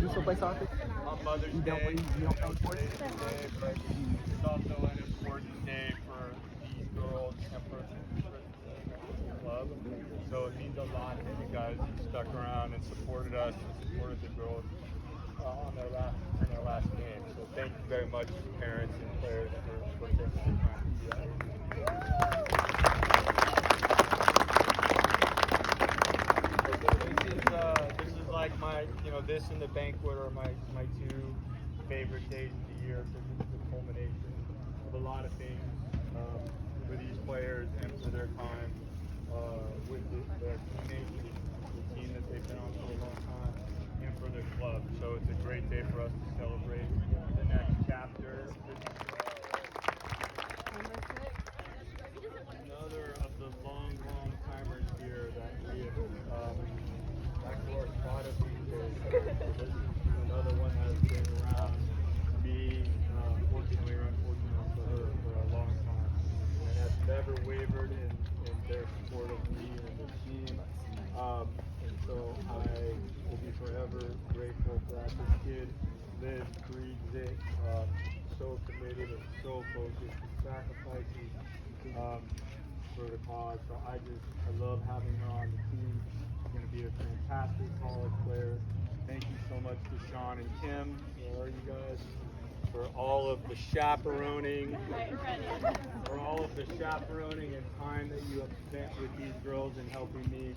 you still play soccer? On Mother's Day, You don't play sports? today, but it's also an important day for the girls and for the club. So it means a lot that you guys stuck around and supported us and supported the girls on their last game. So thank you very much, parents and players, for taking the time to do that. This is like my, this and the banquet are my two favorite days of the year, because this is the culmination of a lot of things for these players and for their time with their teammates, the team that they've been on for a long time, and for their club. So it's a great day for us to celebrate the next chapter. Another of the long timers here that we have spot of these days. This is another one that has been around me, fortunately or unfortunately for her, for a long time, and has never wavered in their support of me and the team. And so I will be forever grateful for that. This kid lives, breathes it, so committed and so focused, and sacrifices for the cause. So I love having her on the team. She's going to be a fantastic college player. Thank you so much to Sean and Kim, where are you guys, for all of the chaperoning, and time that you have spent with these girls and helping me.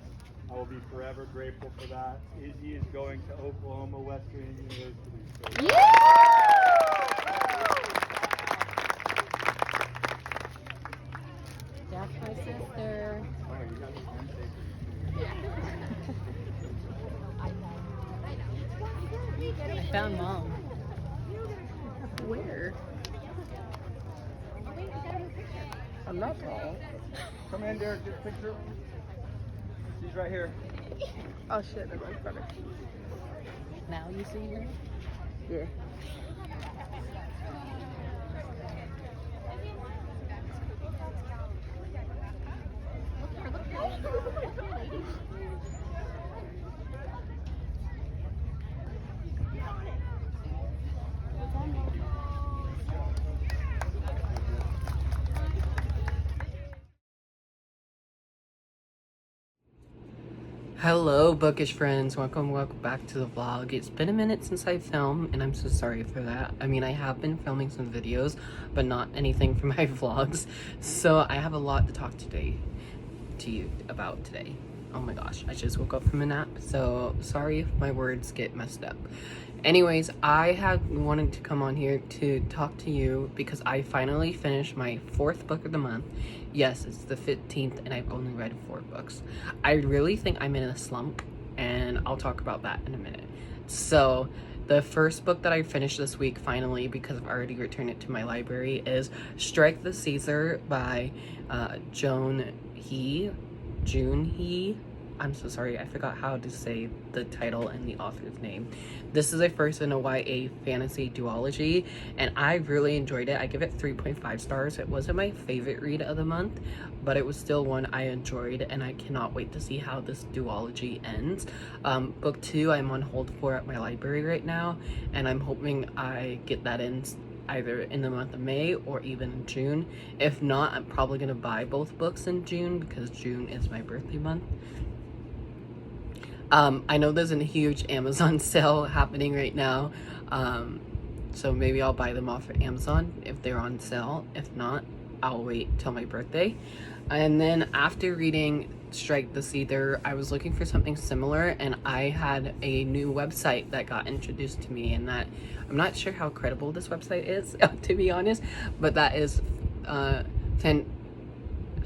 I will be forever grateful for that. Izzy is going to Oklahoma Wesleyan University. So That's my sister. oh, you got the handshake. I found mom. Where? I'm not tall. Come in, Derek, get a picture. She's right here. Oh shit, they're right better. Now you see her? Yeah. Hello bookish friends, welcome back to the vlog. It's been a minute since I filmed and I'm so sorry for that. I mean, I have been filming some videos but not anything for my vlogs, so I have a lot to talk to you about today. Oh my gosh, I just woke up from a nap, so sorry if my words get messed up. Anyways, I have wanted to come on here to talk to you because I finally finished my 4th book of the month. Yes, it's the 15th and I've only read 4 books. I really think I'm in a slump and I'll talk about that in a minute. So the first book that I finished this week finally, because I've already returned it to my library, is Strike the Caesar by June He. I'm so sorry, I forgot how to say the title and the author's name. This is a first in a YA fantasy duology, and I really enjoyed it. I give it 3.5 stars. It wasn't my favorite read of the month, but it was still one I enjoyed, and I cannot wait to see how this duology ends. Book 2 I'm on hold for at my library right now, and I'm hoping I get that in either in the month of May or even in June. If not, I'm probably gonna buy both books in June because June is my birthday month. I know there's a huge Amazon sale happening right now, so maybe I'll buy them off of Amazon if they're on sale. If not, I'll wait till my birthday. And then after reading Strike the Caesar, I was looking for something similar, and I had a new website that got introduced to me, and that I'm not sure how credible this website is to be honest, but that is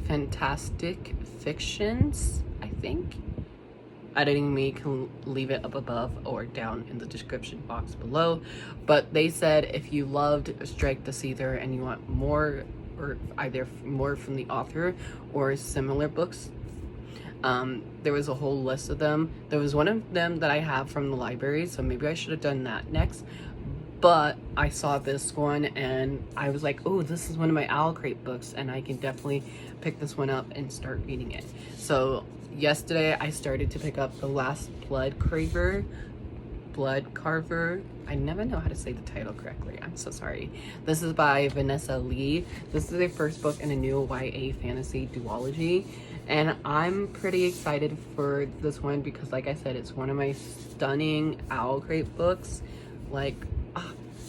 Fantastic Fictions, I think. Editing me can leave it up above or down in the description box below, but they said if you loved Strike the Caesar and you want more, or either more from the author or similar books, there was a whole list of them. There was one of them that I have from the library, so maybe I should have done that next, but I saw this one and I was like, oh, this is one of my Owl Crate books and I can definitely pick this one up and start reading it. So yesterday I started to pick up The Last Blood Craver. Blood Carver. I never know how to say the title correctly. I'm so sorry. This is by Vanessa Lee. This is their first book in a new YA fantasy duology. And I'm pretty excited for this one because, like I said, it's one of my stunning Owl Crate books. Like,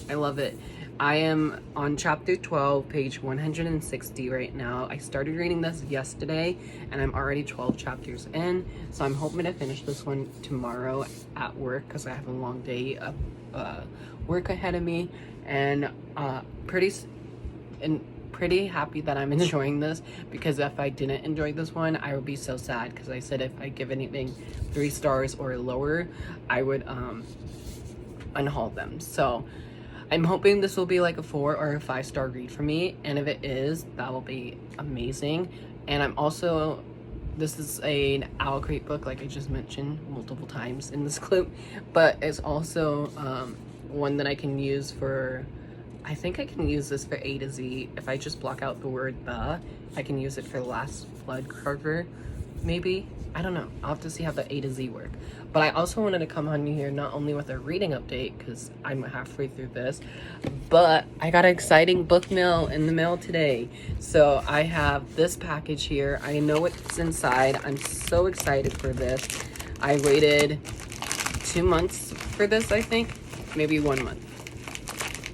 I love it. I am on chapter 12, page 160 right now. I started reading this yesterday and I'm already 12 chapters in. So I'm hoping to finish this one tomorrow at work because I have a long day of work ahead of me. And pretty happy that I'm enjoying this, because if I didn't enjoy this one, I would be so sad, because I said if I give anything 3 stars or lower, I would unhaul them. So I'm hoping this will be like a 4 or a 5-star read for me, and if it is, that will be amazing. And I'm also, this is an Owl Crate book, like I just mentioned multiple times in this clip, but it's also one that I can use for, I think I can use this for A to Z. If I just block out the word the, I can use it for Last Blood Carver, maybe. I don't know. I'll have to see how the A to Z work. But I also wanted to come on here not only with a reading update, because I'm halfway through this, but I got an exciting book mail in the mail today. So I have this package here. I know what's inside. I'm so excited for this. I waited 2 months for this, I think. Maybe 1 month.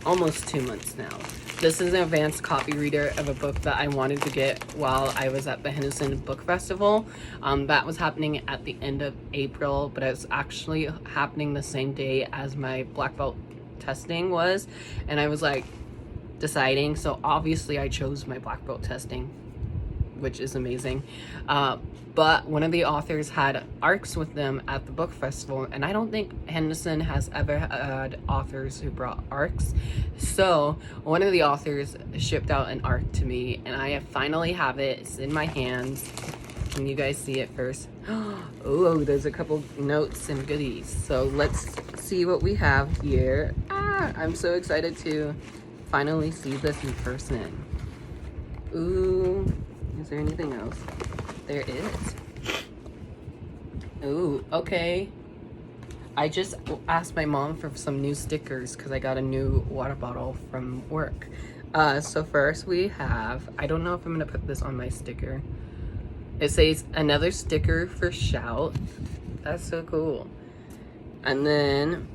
Almost 2 months now. This is an advanced copy reader of a book that I wanted to get while I was at the Henderson Book Festival. That was happening at the end of April, but it's actually happening the same day as my black belt testing was. And I was like deciding, so obviously I chose my black belt testing, which is amazing. But one of the authors had ARCs with them at the book festival, and I don't think Henderson has ever had authors who brought ARCs. So one of the authors shipped out an ARC to me, and I finally have it. It's in my hands. Can you guys see it first? Oh, there's a couple notes and goodies. So let's see what we have here. I'm so excited to finally see this in person. Ooh, is there anything else? There is. Ooh, okay. I just asked my mom for some new stickers because I got a new water bottle from work. So first we have, I don't know if I'm gonna put this on my sticker. It says another sticker for Shout. That's so cool. And then,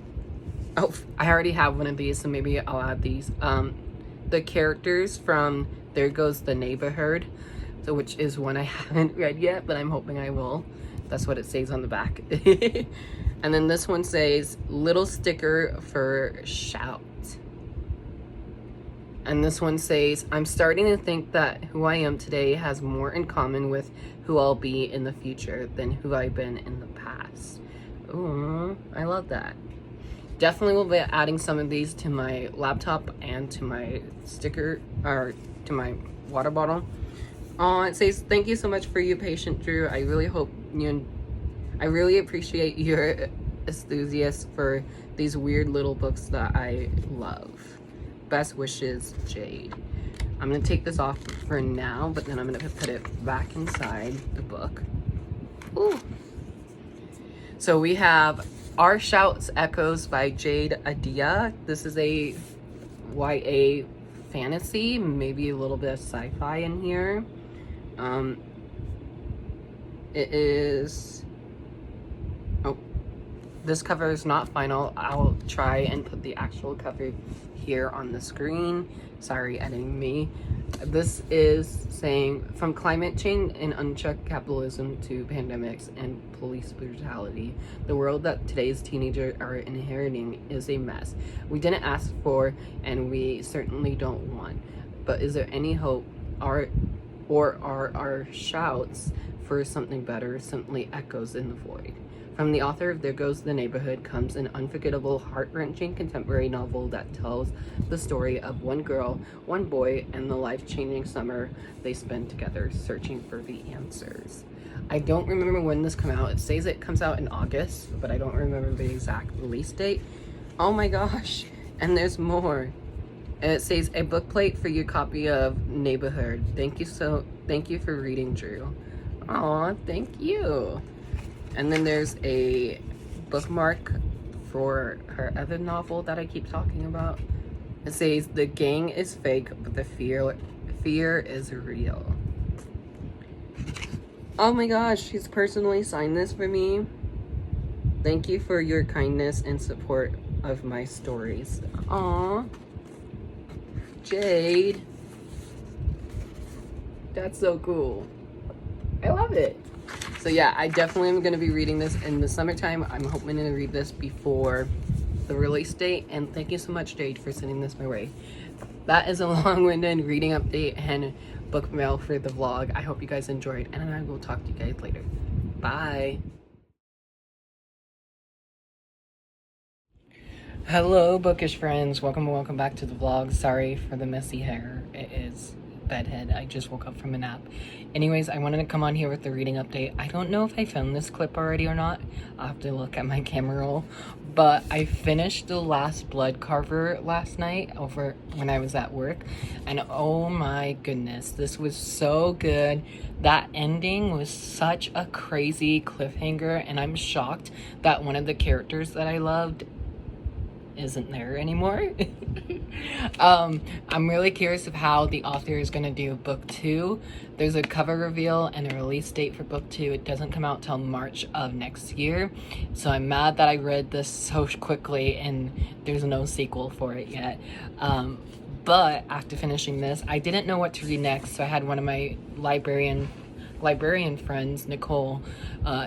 oh, I already have one of these, so maybe I'll add these. The characters from There Goes the Neighborhood. So which is one I haven't read yet, but I'm hoping I will. That's what it says on the back. And then this one says, little sticker for Shout. And this one says, I'm starting to think that who I am today has more in common with who I'll be in the future than who I've been in the past. Ooh, I love that. Definitely will be adding some of these to my laptop and to my sticker, or to my water bottle. It says, thank you so much for your patience, Drew. I really appreciate your enthusiasm for these weird little books that I love. Best wishes, Jade. I'm gonna take this off for now, but then I'm gonna put it back inside the book. Ooh. So we have Our Shouts Echoes by Jade Adia. This is a YA fantasy, maybe a little bit of sci-fi in here. It is, oh, this cover is not final. I'll try and put the actual cover here on the screen. Sorry, editing me. This is saying, from climate change and unchecked capitalism to pandemics and police brutality, the world that today's teenagers are inheriting is a mess. We didn't ask for, and we certainly don't want. But is there any hope? Are our shouts for something better simply echoes in the void? From the author of There Goes the Neighborhood comes an unforgettable, heart-wrenching contemporary novel that tells the story of one girl, one boy, and the life-changing summer they spend together searching for the answers. I don't remember when this came out. It says it comes out in August, but I don't remember the exact release date. Oh my gosh, and there's more. And it says, a book plate for your copy of Neighborhood. Thank you for reading, Drew. Aw, thank you. And then there's a bookmark for her other novel that I keep talking about. It says, "The gang is fake, but the fear is real." Oh my gosh, she's personally signed this for me. "Thank you for your kindness and support of my stories." Aww. Jade. That's so cool. I love it. So yeah, I definitely am going to be reading this in the summertime. I'm hoping to read this before the release date. And thank you so much, Jade, for sending this my way. That is a long-winded reading update and book mail for the vlog. I hope you guys enjoyed, and I will talk to you guys later. Bye. Hello, bookish friends. Welcome back to the vlog. Sorry for the messy hair. It is bedhead. I just woke up from a nap. Anyways, I wanted to come on here with the reading update. I don't know if I filmed this clip already or not. I'll have to look at my camera roll. But I finished The Last Blood Carver last night over when I was at work. And oh my goodness, this was so good. That ending was such a crazy cliffhanger. And I'm shocked that one of the characters that I loved isn't there anymore. I'm really curious of how the author is going to do book 2. There's a cover reveal and a release date for book 2. It doesn't come out till March of next year, so I'm mad that I read this so quickly and there's no sequel for it yet. But after finishing this, I didn't know what to read next, so I had one of my librarian friends, Nicole.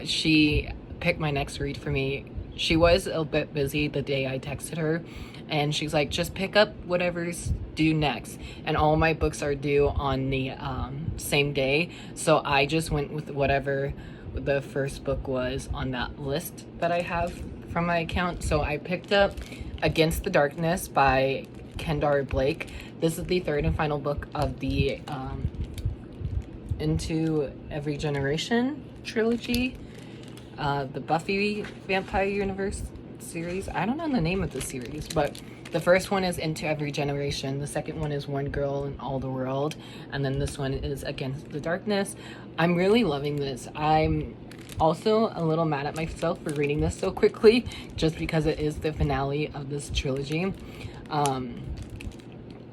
She picked my next read for me. She was a bit busy the day I texted her, and she's like, just pick up whatever's due next. And all my books are due on the same day, so I just went with whatever the first book was on that list that I have from my account. So I picked up Against the Darkness by Kendare Blake. This is the third and final book of the Into Every Generation trilogy. The Buffy Vampire Universe series. I don't know the name of the series, but the first one is Into Every Generation. The second one is One Girl in All the World. And then this one is Against the Darkness. I'm really loving this. I'm also a little mad at myself for reading this so quickly, just because it is the finale of this trilogy.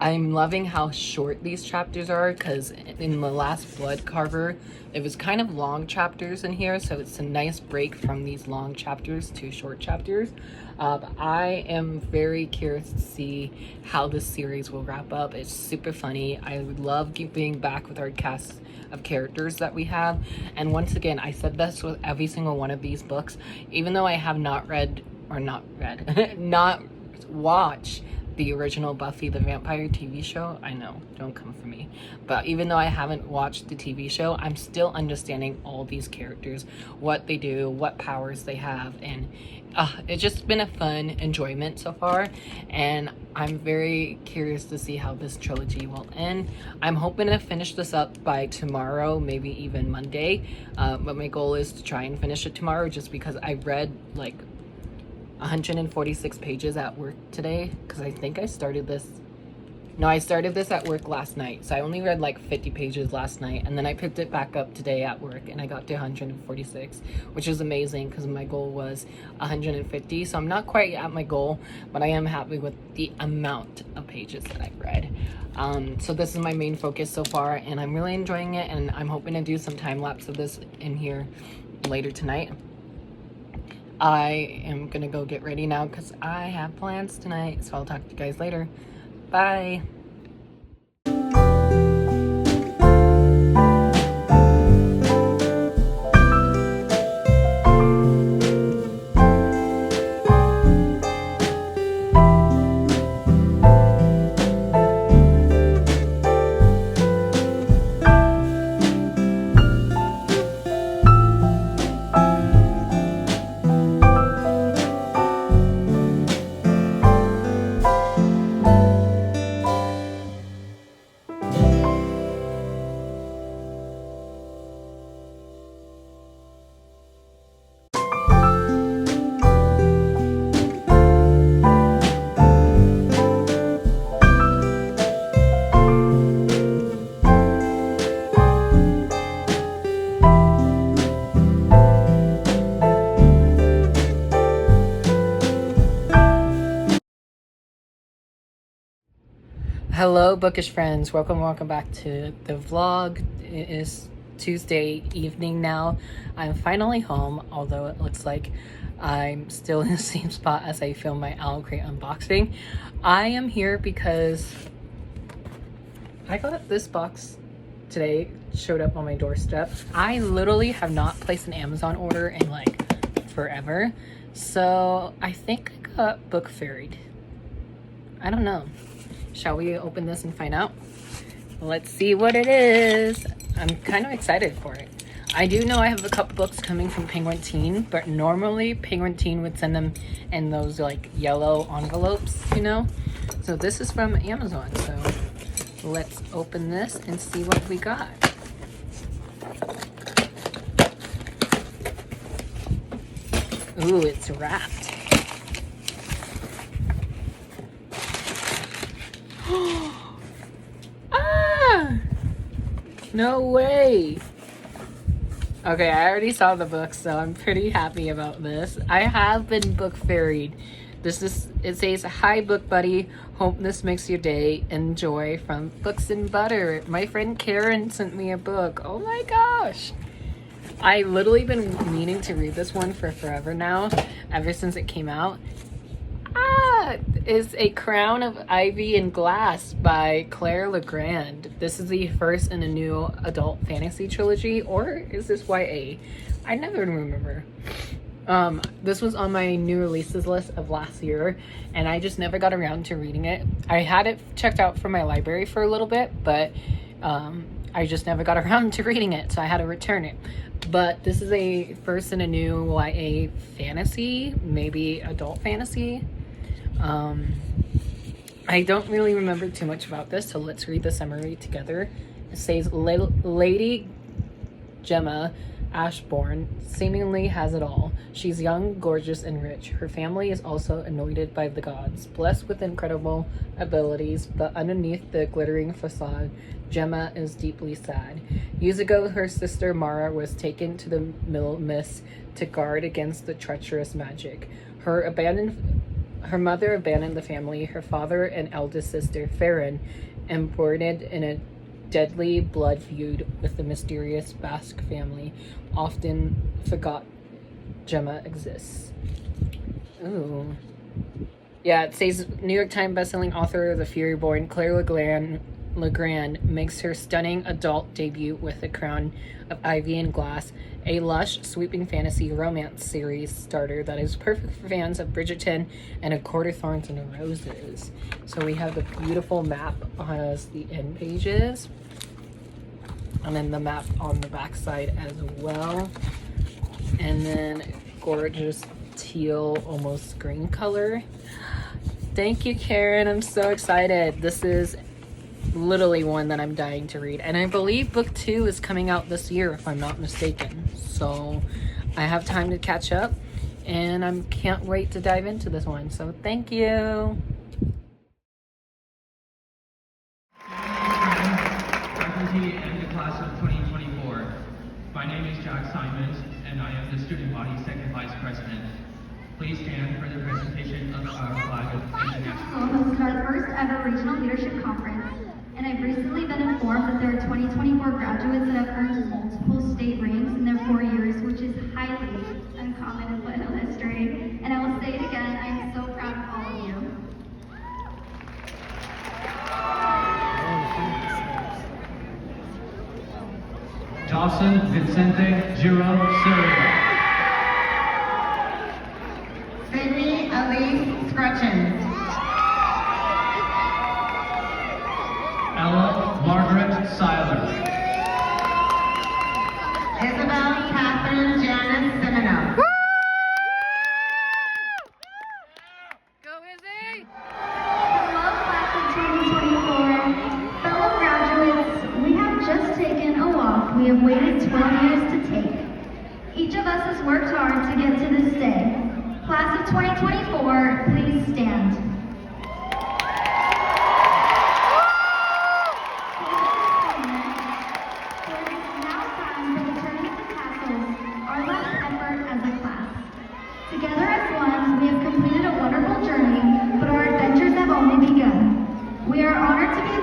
I'm loving how short these chapters are, because in The Last Blood Carver, it was kind of long chapters in here, so it's a nice break from these long chapters to short chapters. I am very curious to see how this series will wrap up. It's super funny. I love being back with our cast of characters that we have. And once again, I said this with every single one of these books, even though I have not watched the original Buffy the Vampire TV show. I know, don't come for me. But even though I haven't watched the TV show, I'm still understanding all these characters, what they do, what powers they have, and it's just been a fun enjoyment so far, and I'm very curious to see how this trilogy will end. I'm hoping to finish this up by tomorrow, maybe even Monday, but my goal is to try and finish it tomorrow, just because I read like 146 pages at work today, because I think I started this at work last night, so I only read like 50 pages last night, and then I picked it back up today at work and I got to 146, which is amazing because my goal was 150, so I'm not quite at my goal, but I am happy with the amount of pages that I've read. So this is my main focus so far, and I'm really enjoying it, and I'm hoping to do some time lapse of this in here later tonight. I am gonna go get ready now because I have plans tonight, so I'll talk to you guys later. Bye. Hello, bookish friends. Welcome back to the vlog. It is Tuesday evening now. I'm finally home, although it looks like I'm still in the same spot as I filmed my Owl Crate unboxing. I am here because I got this box today, showed up on my doorstep. I literally have not placed an Amazon order in like forever. So I think I got book fairied. I don't know. Shall we open this and find out? Let's see what it is. I'm kind of excited for it. I do know I have a couple books coming from Penguin Teen, but normally Penguin Teen would send them in those like yellow envelopes, you know? So this is from Amazon, so let's open this and see what we got. Ooh, it's wrapped. Ah! No way! Okay, I already saw the book, so I'm pretty happy about this. I have been book fairied. It says, "Hi book buddy, hope this makes your day. Enjoy from Books and Butter." My friend Karen sent me a book. Oh my gosh! I literally been meaning to read this one for forever now, ever since it came out. Is A Crown of Ivy and Glass by Claire Legrand. This is the first in a new adult fantasy trilogy, or is this YA? I never remember. This was on my new releases list of last year, and I just never got around to reading it. I had it checked out from my library for a little bit, but I just never got around to reading it, so I had to return it. But this is a first in a new YA fantasy, maybe adult fantasy. I don't really remember too much about this, so let's read the summary together. It says, Lady Gemma Ashbourne seemingly has it all. She's young, gorgeous, and rich. Her family is also anointed by the gods, blessed with incredible abilities, but underneath the glittering facade, Gemma is deeply sad. Years ago, her sister Mara was taken to the Middle Mist to guard against the treacherous magic. Her mother abandoned the family, her father and eldest sister, Farron, embroiled in a deadly blood feud with the mysterious Basque family, often forgot Gemma exists. Ooh. Yeah, it says New York Times bestselling author of The Fury Born, Claire Legrand makes her stunning adult debut with A Crown of Ivy and Glass, a lush, sweeping fantasy romance series starter that is perfect for fans of Bridgerton and A Court of Thorns and Roses. So we have the beautiful map as the end pages, and then the map on the back side as well, and then gorgeous teal, almost green color. Thank you, Karen. I'm so excited. This is literally one that I'm dying to read, and I believe book 2 is coming out this year if I'm not mistaken, so I have time to catch up, and I can't wait to dive into this one. So thank you. Faculty and the class of 2024. My name is Jack Simons, and I am the student body second vice president. Please stand for the presentation of our flag of international. Hosted our first ever regional leadership conference, and I've recently been informed that there are 2024 graduates that have earned multiple state ranks in their 4 years, which is highly uncommon in Foothill history. And I will say it again, I am so proud of all of you. Dawson Vicente Giro Silva. Sydney Elise Scrutchen. Ella Margaret Seiler. Isabel Catherine Janice Semino. Go Izzy! Hello, class of 2024. Fellow graduates, we have just taken a walk we have waited 12 years to take. Each of us has worked hard to get to this day. Class of 2024, please stand. It is now time for the turning of the tassels, our last effort as a class. Together as one, we have completed a wonderful journey, but our adventures have only begun. We are honored to be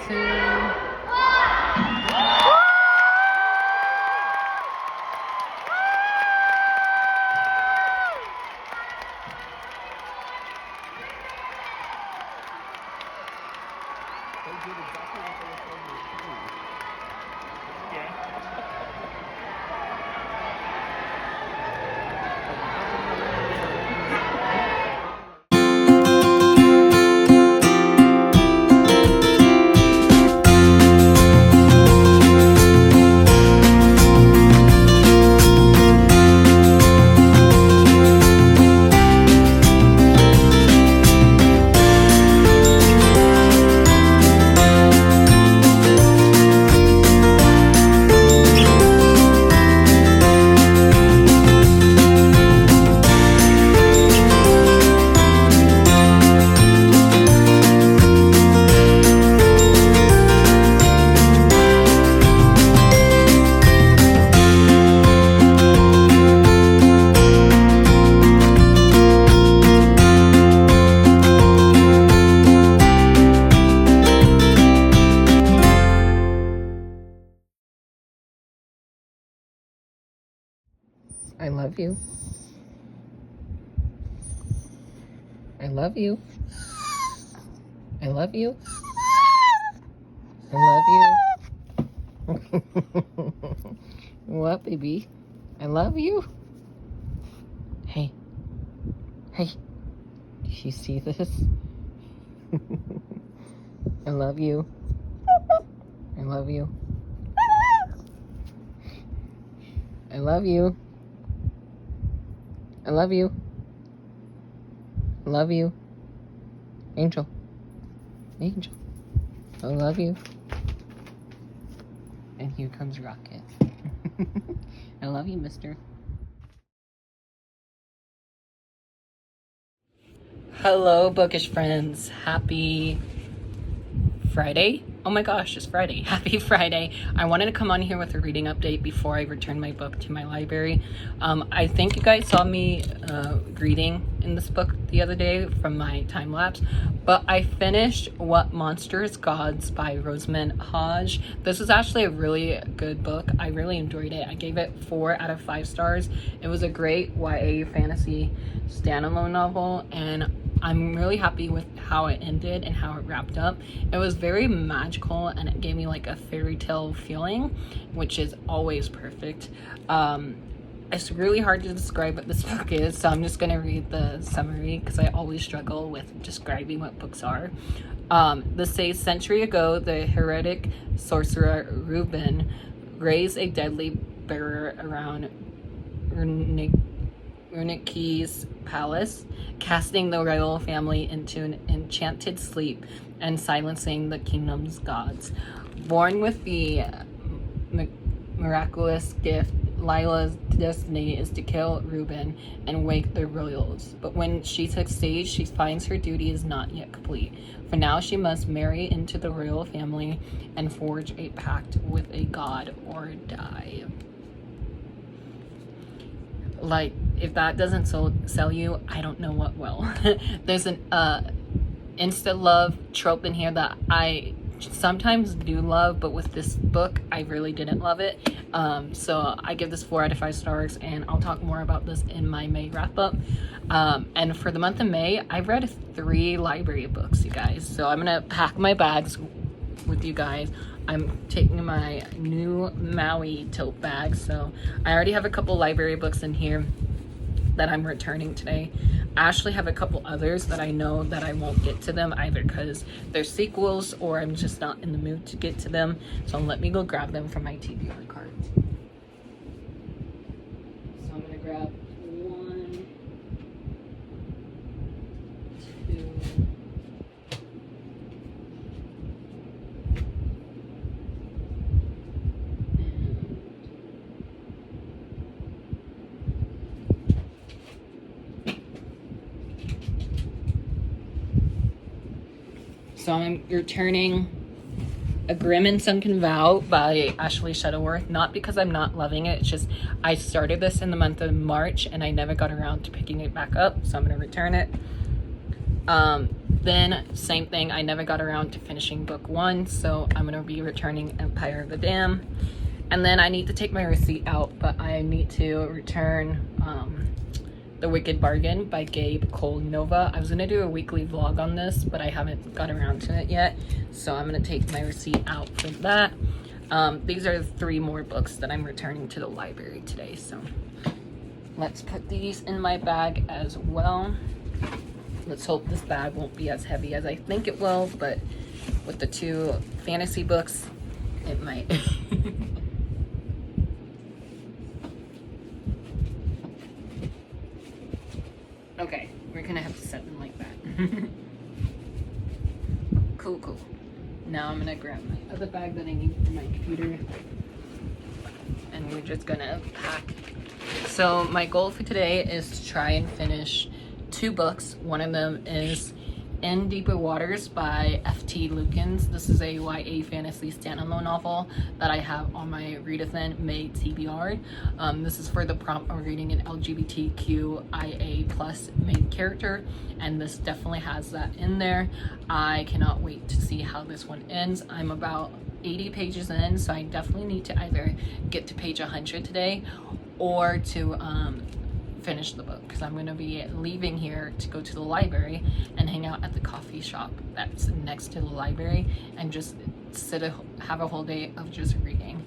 2. I love you. I love you. I love you. I love you. What, baby? I love you. Hey. Hey. Did you see this? I love you. I love you. I love you. I love you. I love you. Angel. Angel. I love you. And here comes Rocket. I love you, mister. Hello, bookish friends. Happy Friday. Oh my gosh, it's Friday. Happy Friday. I wanted to come on here with a reading update before I return my book to my library. I think you guys saw me reading in this book the other day from my time lapse, but I finished What Monsters Gods by Rosamund Hodge. This is actually a really good book. I really enjoyed it. I gave it 4 out of 5 stars. It was a great YA fantasy standalone novel, and I'm really happy with how it ended and how it wrapped up. It was very magical and it gave me like a fairy tale feeling, which is always perfect. It's really hard to describe what this book is, so I'm just going to read the summary because I always struggle with describing what books are. This says, century ago, the heretic sorcerer Reuben raised a deadly bearer around Runiki's palace, casting the royal family into an enchanted sleep and silencing the kingdom's gods. Born with the miraculous gift, Lila's destiny is to kill Reuben and wake the royals. But when she succeeds, she finds her duty is not yet complete. For now, she must marry into the royal family and forge a pact with a god or die. Like, if that doesn't sell you, I don't know what will. There's an insta love trope in here that I sometimes do love, but with this book I really didn't love it. So I give this 4 out of 5 stars, and I'll talk more about this in my May wrap up. And for the month of May, I've read 3 library books, you guys, so I'm gonna pack my bags with you guys. I'm taking my new Maui tote bag, so I already have a couple library books in here that I'm returning today. I actually have a couple others that I know that I won't get to them either because they're sequels or I'm just not in the mood to get to them. So let me go grab them from my TBR cart. So I'm gonna grab 1, 2, so I'm returning A Grim and Sunken Vow by Ashley Shuttleworth. Not because I'm not loving it, it's just I started this in the month of March and I never got around to picking it back up, so I'm going to return it. Then same thing, I never got around to finishing book 1, so I'm gonna be returning Empire of the Dam. And then I need to take my receipt out, but I need to return The Wicked Bargain by Gabe Cole Nova. I was gonna do a weekly vlog on this, but I haven't got around to it yet, so I'm gonna take my receipt out for that. These are 3 more books that I'm returning to the library today, so let's put these in my bag as well. Let's hope this bag won't be as heavy as I think it will, but with the 2 fantasy books, it might. Okay, we're gonna have to set them like that. Cool. Now I'm gonna grab my other bag that I need for my computer, and we're just gonna pack. So my goal for today is to try and finish 2 books. One of them is In Deeper Waters by F.T. Lukens. This is a YA fantasy standalone novel that I have on my readathon May TBR. This is for the prompt of reading an LGBTQIA plus main character, and this definitely has that in there. I cannot wait to see how this one ends. I'm about 80 pages in, so I definitely need to either get to page 100 today or to finish the book, because I'm going to be leaving here to go to the library and hang out at the coffee shop that's next to the library and just have a whole day of just reading.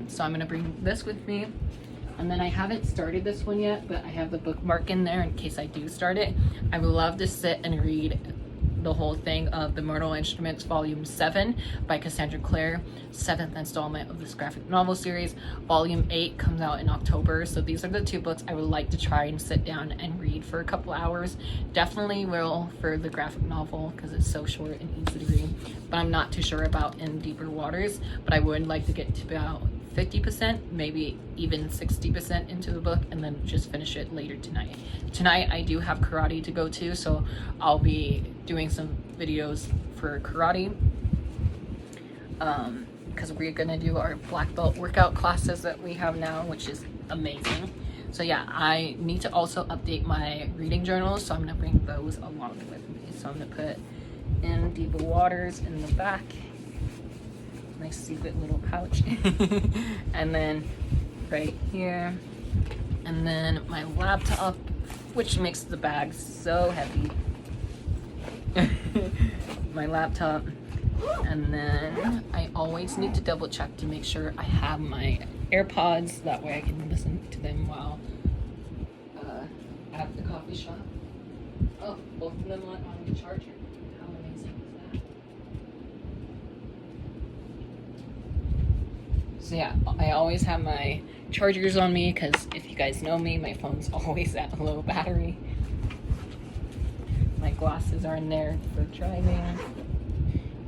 So I'm going to bring this with me, and then I haven't started this one yet, but I have the bookmark in there in case I do start it. I would love to sit and read the whole thing of The Mortal Instruments Volume 7 by Cassandra Clare, 7th installment of this graphic novel series. Volume 8 comes out in October, so these are the 2 books I would like to try and sit down and read for a couple hours. Definitely will for the graphic novel because it's so short and easy to read, but I'm not too sure about In Deeper Waters, but I would like to get to about 50%, maybe even 60% into the book, and then just finish it later tonight. Tonight I do have karate to go to, so I'll be doing some videos for karate, because we're gonna do our black belt workout classes that we have now, which is amazing. So yeah, I need to also update my reading journals, so I'm gonna bring those along with me. So I'm gonna put In Deeper Waters in the back, nice secret little pouch, and then right here, and then my laptop, which makes the bag so heavy. My laptop, and then I always need to double check to make sure I have my AirPods, that way I can listen to them while at the coffee shop. Oh, both of them are on the charger. How amazing is that? So yeah, I always have my chargers on me because if you guys know me, my phone's always at low battery. My glasses are in there for driving,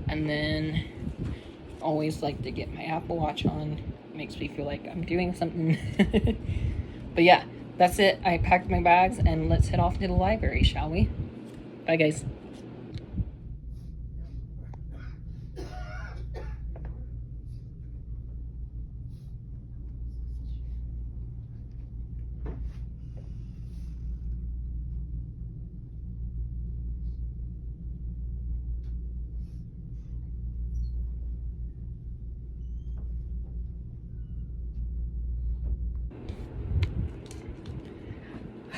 and then always like to get my Apple Watch on. Makes me feel like I'm doing something. But yeah, that's it. I packed my bags and let's head off to the library, shall we? Bye guys.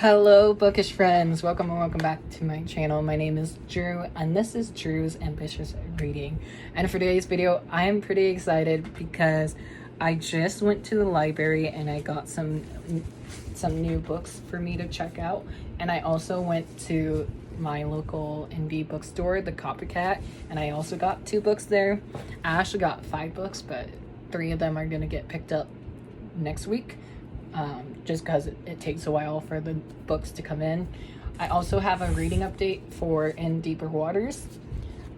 Hello bookish friends, welcome and welcome back to my channel. My name is Drew and this is Drew's Ambitious Reading. And for today's video, I'm pretty excited because I just went to the library and I got some new books for me to check out. And I also went to my local indie bookstore, the Copycat, and I also got 2 books there. I actually got 5 books, but 3 of them are gonna get picked up next week. Just because it takes a while for the books to come in. I also have a reading update for In Deeper Waters.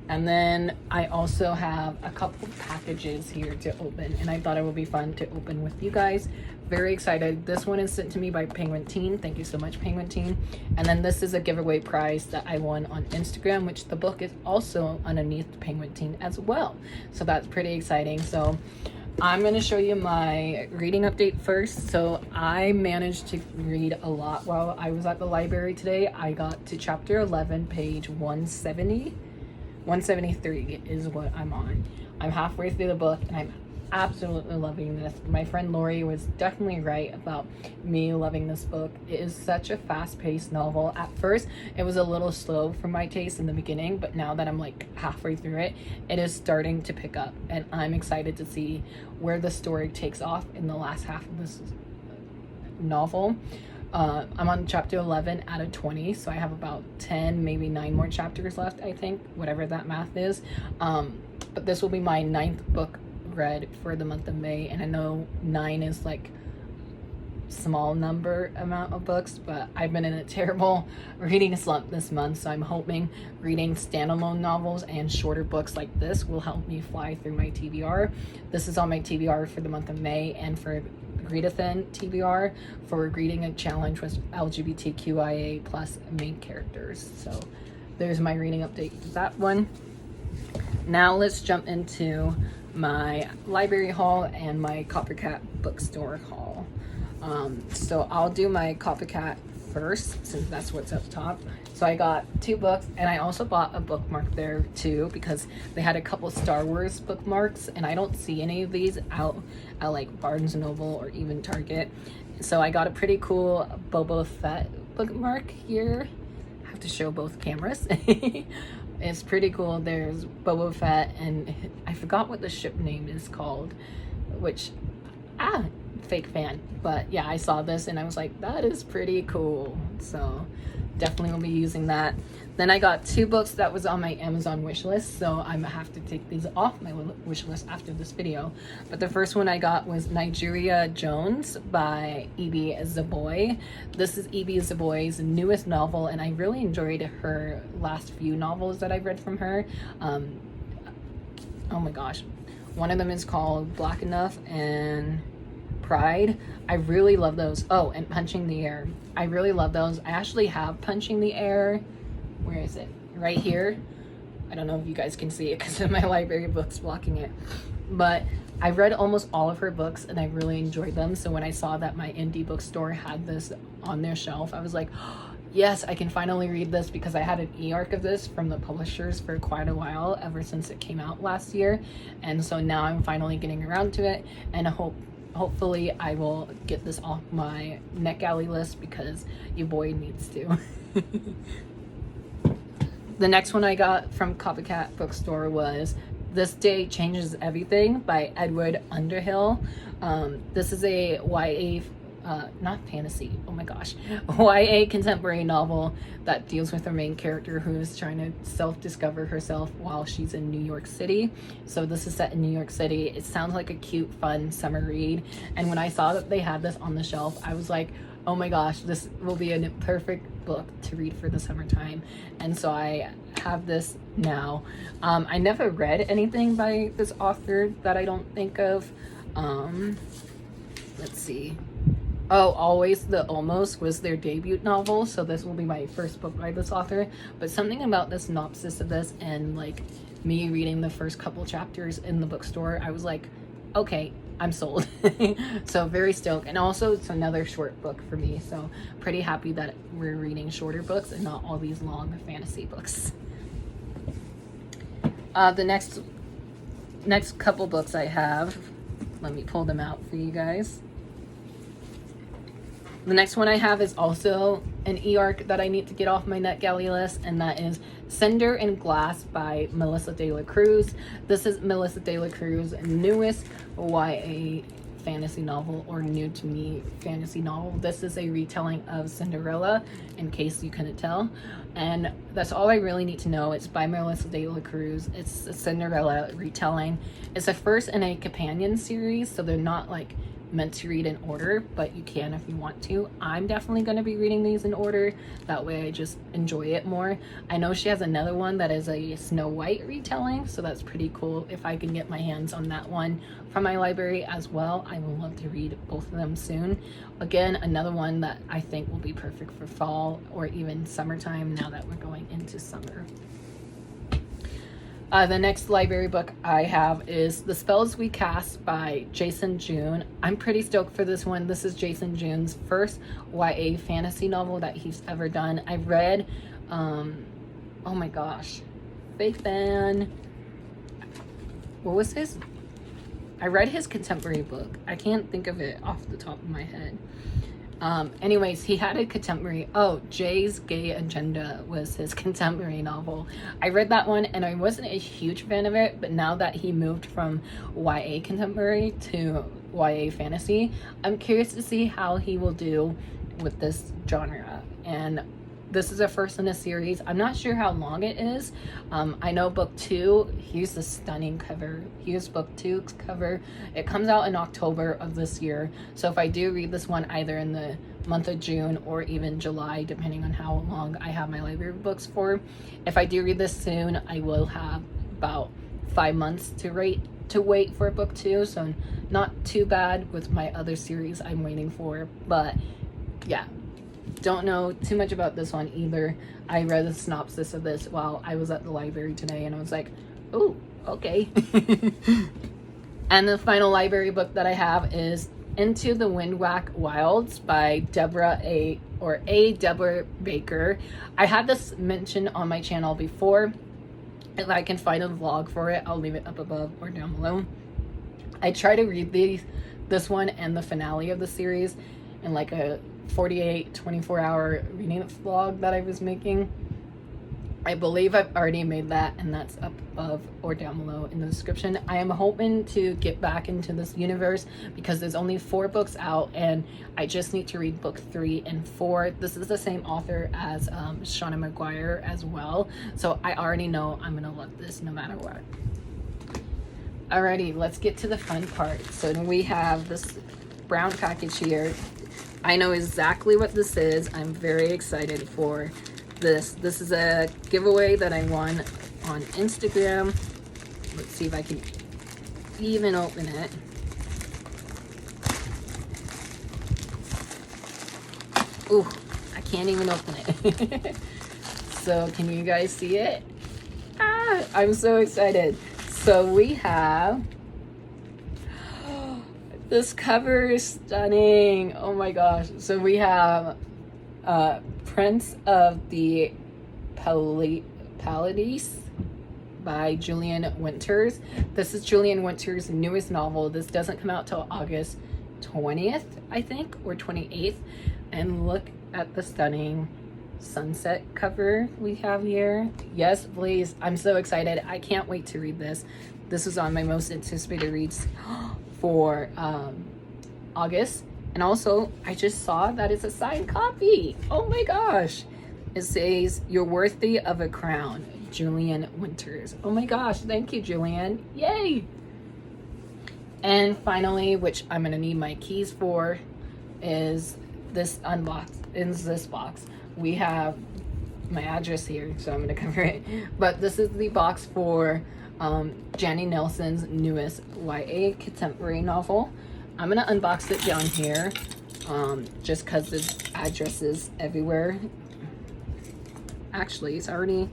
And then I also have a couple packages here to open, and I thought it would be fun to open with you guys. Very excited. This one is sent to me by Penguin Teen. Thank you so much, Penguin Teen. And then this is a giveaway prize that I won on Instagram, which the book is also underneath Penguin Teen as well. So that's pretty exciting. So I'm going to show you my reading update first. So I managed to read a lot while I was at the library today. I got to chapter 11, page 173 is what I'm on. I'm halfway through the book and I'm absolutely loving this. My friend Lori was definitely right about me loving this book. It is such a fast-paced novel. At first it was a little slow for my taste in the beginning, but now that I'm like halfway through it, it is starting to pick up, and I'm excited to see where the story takes off in the last half of this novel. I'm on chapter 11 out of 20, so I have about 10, maybe 9 more chapters left, I think, whatever that math is. But this will be my 9th book read for the month of May, and I know 9 is like small number amount of books, but I've been in a terrible reading slump this month, so I'm hoping reading standalone novels and shorter books like this will help me fly through my TBR. This is on my TBR for the month of May, and for Readathon TBR for reading a challenge with LGBTQIA plus main characters. So there's my reading update for that one. Now let's jump into my library haul and my Copycat bookstore haul. So I'll do my Copycat first, since that's what's up top. So I got 2 books, and I also bought a bookmark there too, because they had a couple Star Wars bookmarks, and I don't see any of these out at like Barnes & Noble or even Target. So I got a pretty cool Boba Fett bookmark here. I have to show both cameras. It's pretty cool. There's Boba Fett, and I forgot what the ship name is called, which, fake fan. But yeah, I saw this and I was like, that is pretty cool. So definitely will be using that. Then I got 2 books that was on my Amazon wish list, so I'm gonna have to take these off my wish list after this video. But the first one I got was Nigeria Jones by E.B. Zaboy. This is E.B. Zaboy's newest novel, and I really enjoyed her last few novels that I've read from her. Oh my gosh, one of them is called Black Enough and Pride. I really love those. Oh, and Punching the Air. I really love those. I actually have Punching the Air. Where is it? Right here. I don't know if you guys can see it because my library book's blocking it. But I read almost all of her books and I really enjoyed them. So when I saw that my indie bookstore had this on their shelf, I was like, oh, yes, I can finally read this, because I had an e-arc of this from the publishers for quite a while, ever since it came out last year. And so now I'm finally getting around to it, and hopefully I will get this off my NetGalley list, because your boy needs to. The next one I got from Copycat Bookstore was This Day Changes Everything by Edward Underhill. This is a YA, not fantasy, oh my gosh, YA contemporary novel that deals with our main character who is trying to self-discover herself while she's in New York City. So this is set in New York City. It sounds like a cute, fun summer read. And when I saw that they had this on the shelf, I was like, oh my gosh, this will be a perfect book to read for the summertime. And so I have this now. I never read anything by this author that I don't think of. Let's see. Oh, Always the Almost was their debut novel, so this will be my first book by this author. But something about the synopsis of this and like me reading the first couple chapters in the bookstore, I was like, okay, I'm sold. So very stoked. And also it's another short book for me, so pretty happy that we're reading shorter books and not all these long fantasy books. The next couple books I have, let me pull them out for you guys. The next one I have is also an e-arc that I need to get off my NetGalley list, and that is Cinder and Glass by Melissa De La Cruz. This is Melissa De La Cruz's newest YA fantasy novel, or new to me fantasy novel. This is a retelling of Cinderella, in case you couldn't tell. And that's all I really need to know. It's by Melissa De La Cruz. It's a Cinderella retelling. It's a first in a companion series, so they're not like meant to read in order, but you can if you want to. I'm definitely going to be reading these in order. That way I just enjoy it more. I know she has another one that is a Snow White retelling, so that's pretty cool. If I can get my hands on that one from my library as well, I will love to read both of them soon. Again, another one that I think will be perfect for fall or even summertime, now that we're going into summer. The next library book I have is The Spells We Cast by Jason June. I'm pretty stoked for this one. This is Jason June's first YA fantasy novel that he's ever done. I read, oh my gosh, fake fan. What was his? I read his contemporary book. I can't think of it off the top of my head. Anyways, he had a contemporary, Jay's Gay Agenda was his contemporary novel. I read that one and I wasn't a huge fan of it, but now that he moved from YA contemporary to YA fantasy, I'm curious to see how he will do with this genre. And this is a first in a series. I'm not sure how long it is. I know book 2, here's the stunning cover. Here's book 2's cover. It comes out in October of this year. So if I do read this one either in the month of June or even July, depending on how long I have my library books for, if I do read this soon, I will have about 5 months to wait for book 2. So not too bad with my other series I'm waiting for. But yeah. Don't know too much about this one either. I read the synopsis of this while I was at the library today and I was like, oh, okay. And the final library book that I have is Into the Windwhack Wilds by Deborah Baker. I had this mentioned on my channel before. If I can find a vlog for it, I'll leave it up above or down below. I try to read this one and the finale of the series in like a 24-hour reading vlog that I was making. I believe I've already made that, and that's up above or down below in the description. I am hoping to get back into this universe because there's only 4 books out and I just need to read book 3 and 4. This is the same author as Shauna Maguire as well, so I already know I'm gonna love this no matter what. Alrighty, let's get to the fun part. So we have this brown package here. I know exactly what this is. I'm very excited for this. This is a giveaway that I won on Instagram. Let's see if I can even open it. Ooh, I can't even open it. So can you guys see it? Ah, I'm so excited. So we have... This cover is stunning. Oh my gosh. So we have Prince of the Pallades by Julian Winters. This is Julian Winters' newest novel. This doesn't come out till August 20th, I think, or 28th. And look at the stunning sunset cover we have here. Yes, please. I'm so excited. I can't wait to read this. This is on my most anticipated reads for August. And also I just saw that it's a signed copy. Oh my gosh. It says, "You're worthy of a crown, Julian Winters." Oh my gosh, thank you, Julian. Yay. And finally, which I'm gonna need my keys for, is this box. We have my address here, so I'm gonna cover it. But this is the box for Janny Nelson's newest YA contemporary novel. I'm gonna unbox it down here, just cause there's addresses everywhere. Actually, it's already,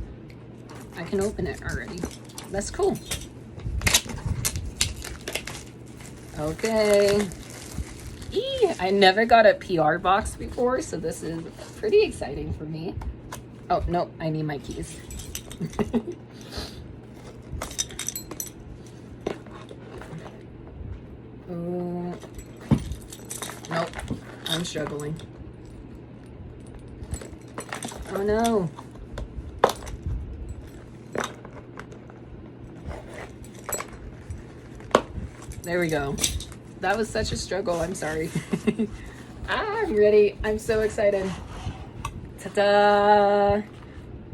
I can open it already. That's cool. Okay. I never got a PR box before, so this is pretty exciting for me. Oh, no, I need my keys. Oh, nope, I'm struggling. Oh no. There we go. That was such a struggle, I'm sorry. I'm ready. I'm so excited. Ta-da!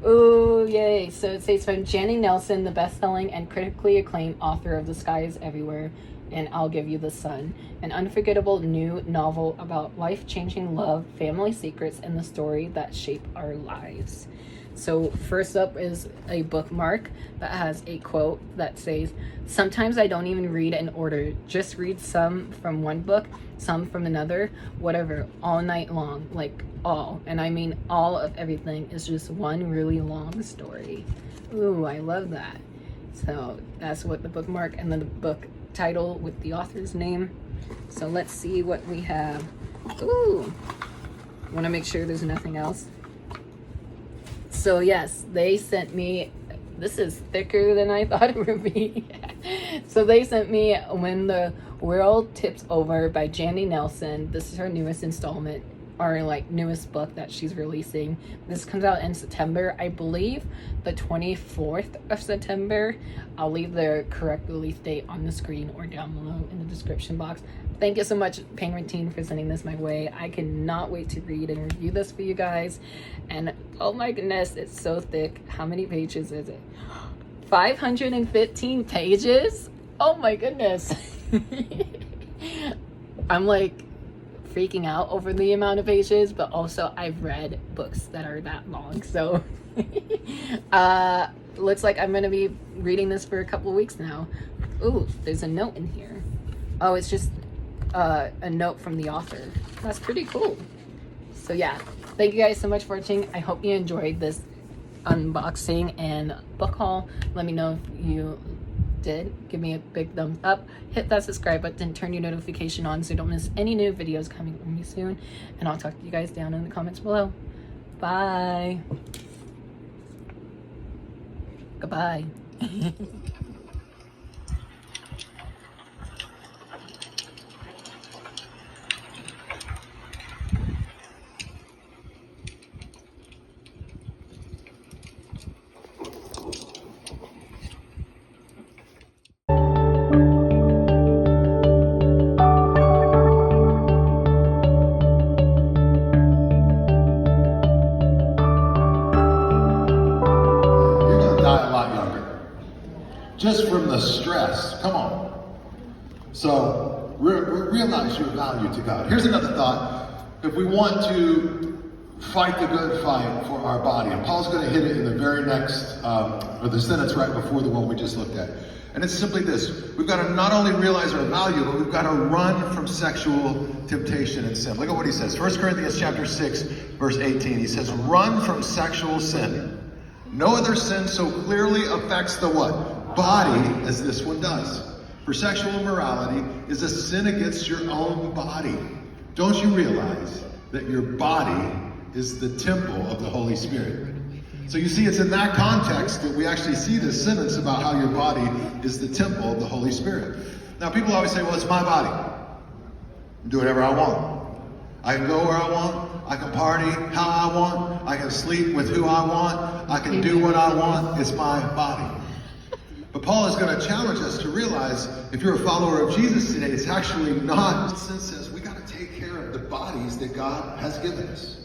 Ooh, yay. So it says, from Janny Nelson, the best-selling and critically acclaimed author of The Sky is Everywhere and I'll Give You the Sun, an unforgettable new novel about life-changing love, family secrets, and the story that shape our lives. So first up is a bookmark that has a quote that says, "Sometimes I don't even read in order, just read some from one book, some from another, whatever, all night long, like all, and I mean all of everything is just one really long story." Ooh, I love that. So that's what the bookmark, and then the book title with the author's name. So let's see what we have. Ooh, want to make sure there's nothing else. So yes, they sent me, this is thicker than I thought it would be. So they sent me When the World Tips Over by Jandy Nelson. This is her newest installment, or like newest book that she's releasing. This comes out in September, I believe the 24th of September. I'll leave the correct release date on the screen or down below in the description box. Thank you so much, Penguin Teen, for sending this my way. I cannot wait to read and review this for you guys. And oh my goodness, it's so thick. How many pages is it? 515 pages? Oh my goodness. I'm like freaking out over the amount of pages, but also I've read books that are that long, so looks like I'm gonna be reading this for a couple of weeks now. Ooh, there's a note in here. Oh, it's just a note from the author. That's pretty cool. So yeah, thank you guys so much for watching. I hope you enjoyed this unboxing and book haul. Let me know if you did. Give me a big thumbs up, hit that subscribe button, turn your notification on so you don't miss any new videos coming from me soon, and I'll talk to you guys down in the comments below. Bye. Goodbye. Just from the stress, come on. So realize your value to God. Here's another thought. If we want to fight the good fight for our body, and Paul's going to hit it in the very next, or the sentence right before the one we just looked at. And it's simply this. We've got to not only realize our value, but we've got to run from sexual temptation and sin. Look at what he says. 1 Corinthians chapter 6, verse 18. He says, run from sexual sin. No other sin so clearly affects the what? Body as this one does. For sexual immorality is a sin against your own body. Don't you realize that your body is the temple of the Holy Spirit? So you see, it's in that context that we actually see this sentence about how your body is the temple of the Holy Spirit. Now, people always say, well, it's my body. I can do whatever I want. I can go where I want. I can party how I want. I can sleep with who I want. I can do what I want. It's my body. But Paul is going to challenge us to realize, if you're a follower of Jesus today, it's actually not. Since says we got to take care of the bodies that God has given us.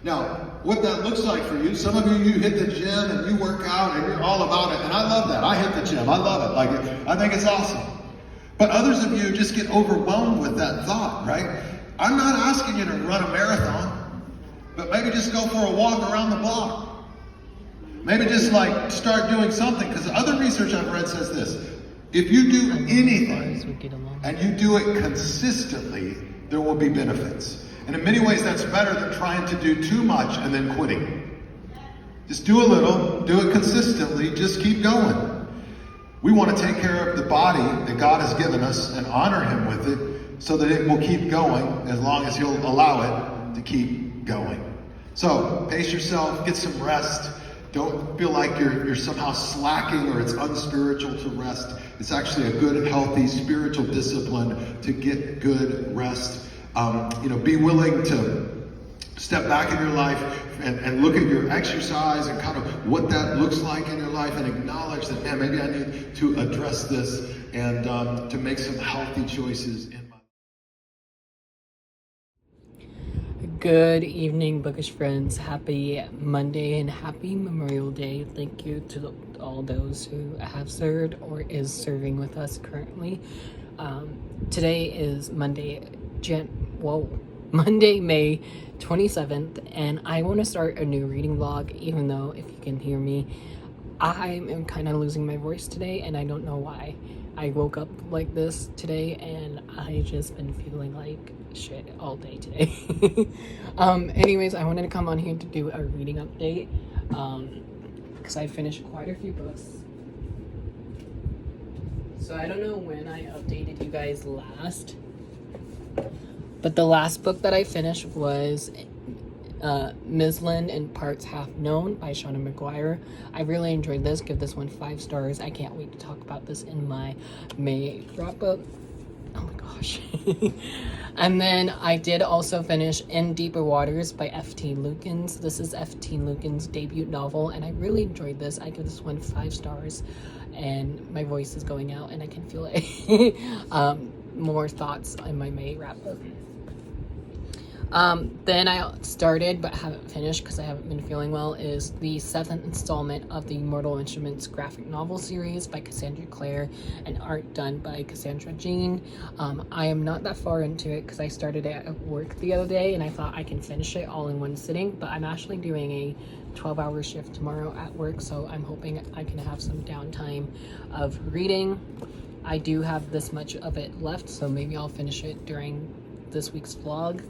Now, what that looks like for you, some of you hit the gym and you work out and you're all about it, and I love that. I hit the gym. I love it. I think it's awesome. But others of you just get overwhelmed with that thought, right? I'm not asking you to run a marathon, but maybe just go for a walk around the block. Maybe just like start doing something, because other research I've read says this. If you do anything and you do it consistently, there will be benefits. And in many ways, that's better than trying to do too much and then quitting. Just do a little, do it consistently, just keep going. We want to take care of the body that God has given us and honor Him with it so that it will keep going as long as He'll allow it to keep going. So, pace yourself, get some rest. Don't feel like you're somehow slacking or it's unspiritual to rest. It's actually a good, healthy, spiritual discipline to get good rest. Be willing to step back in your life and look at your exercise and kind of what that looks like in your life and acknowledge that, man, maybe I need to address this and to make some healthy choices in my life. Good evening, bookish friends. Happy Monday and happy Memorial Day. Thank you to all those who have served or is serving with us currently. Today is Monday, May 27th, and I want to start a new reading vlog, even though, if you can hear me, I am kind of losing my voice today, and I don't know why. I woke up like this today, and I just been feeling like shit all day today. Anyways, I wanted to come on here to do a reading update, because I finished quite a few books. So I don't know when I updated you guys last, but the last book that I finished was Mislin in Parts Half Known by Shauna McGuire. I really enjoyed this. Give this one 5 stars. I can't wait to talk about this in my May wrap up. Oh my gosh. And then I did also finish In Deeper Waters by F.T. Lukens. This is F.T. Lukens' debut novel, and I really enjoyed this. I give this one 5 stars, and my voice is going out, and I can feel it. More thoughts in my May wrap up. Then I started, but haven't finished because I haven't been feeling well, is the 7th installment of the Mortal Instruments graphic novel series by Cassandra Clare and art done by Cassandra Jean. I am not that far into it because I started it at work the other day and I thought I can finish it all in one sitting, but I'm actually doing a 12-hour shift tomorrow at work, so I'm hoping I can have some downtime of reading. I do have this much of it left, so maybe I'll finish it during this week's vlog.